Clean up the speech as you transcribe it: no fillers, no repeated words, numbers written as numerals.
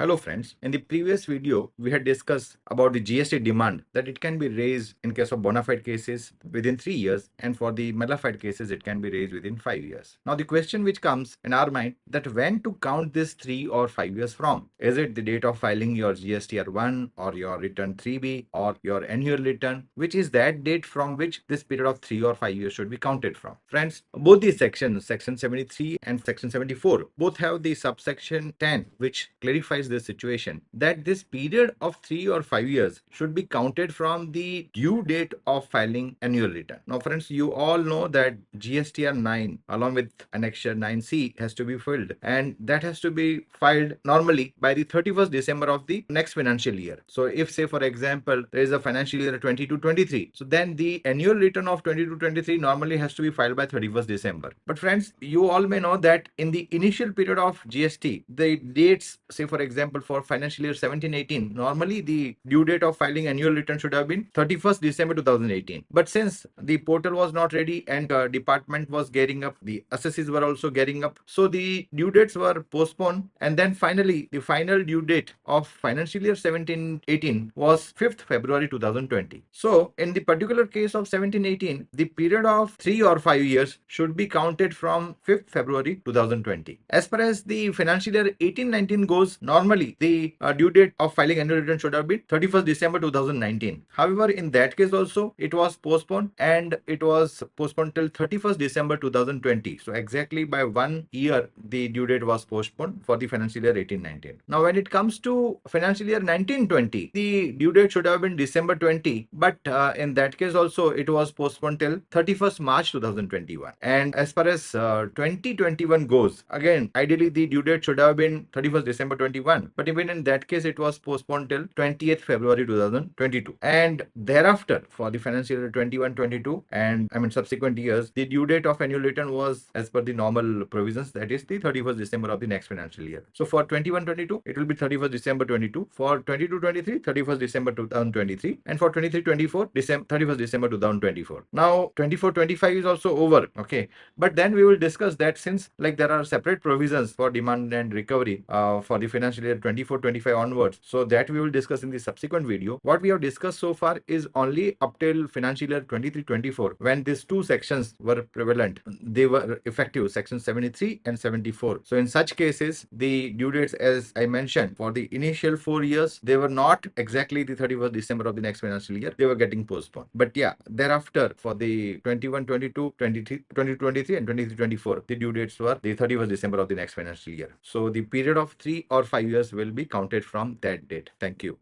Hello friends, in the previous video we had discussed about the GST demand that it can be raised in case of bona fide cases within 3 years and for the mala fide cases it can be raised within 5 years. Now the question which comes in our mind that when to count this 3 or 5 years from? Is it the date of filing your GSTR 1 or your return 3B or your annual return? Which is that date from which this period of 3 or 5 years should be counted from? Friends, both these sections, section 73 and section 74, both have the subsection 10 which clarifies this situation that this period of 3 or 5 years should be counted from the due date of filing annual return. Now friends, you all know that GSTR 9 along with annexure 9C has to be filled, and that has to be filed normally by the 31st December of the next financial year. So if say for example there is a financial year 22-23, so then the annual return of 22-23 normally has to be filed by 31st December. But friends, you all may know that in the initial period of GST, the dates, say for example for financial year 17-18, normally the due date of filing annual return should have been 31st December 2018. But since the portal was not ready and department was gearing up, the assessees were also gearing up, so the due dates were postponed, and then finally the final due date of financial year 17-18 was 5th February 2020. So in the particular case of 17-18, the period of 3 or 5 years should be counted from 5th February 2020. As far as the financial year 18-19 goes, normally the due date of filing annual return should have been 31st December 2019. However, in that case also it was postponed, and it was postponed till 31st December 2020. So exactly by 1 year the due date was postponed for the financial year 18-19. Now when it comes to financial year 19-20, the due date should have been December 20, but in that case also it was postponed till 31st March 2021. And as far as 2021 goes, again ideally the due date should have been 31st December 21, but even in that case it was postponed till 20th February 2022. And thereafter for the financial year 21-22 and subsequent years, the due date of annual return was as per the normal provisions, that is the 31st December of the next financial year. So for 21-22 it will be 31st December 22, for 22-23 31st December 2023, and for 23-24 31st December 2024. Now 24-25 is also over, okay, but then we will discuss that since like there are separate provisions for demand and recovery for the financial year 24-25 onwards, so that we will discuss in the subsequent video. What we have discussed so far is only up till financial year 23-24, when these two sections were prevalent. They were effective, section 73 and 74. So in such cases the due dates, as I mentioned, for the initial 4 years they were not exactly the 31st December of the next financial year, they were getting postponed. But yeah, thereafter for the 21-22, 22-23 and 23-24, the due dates were the 31st December of the next financial year. So the period of 3 or 5 years will be counted from that date. Thank you.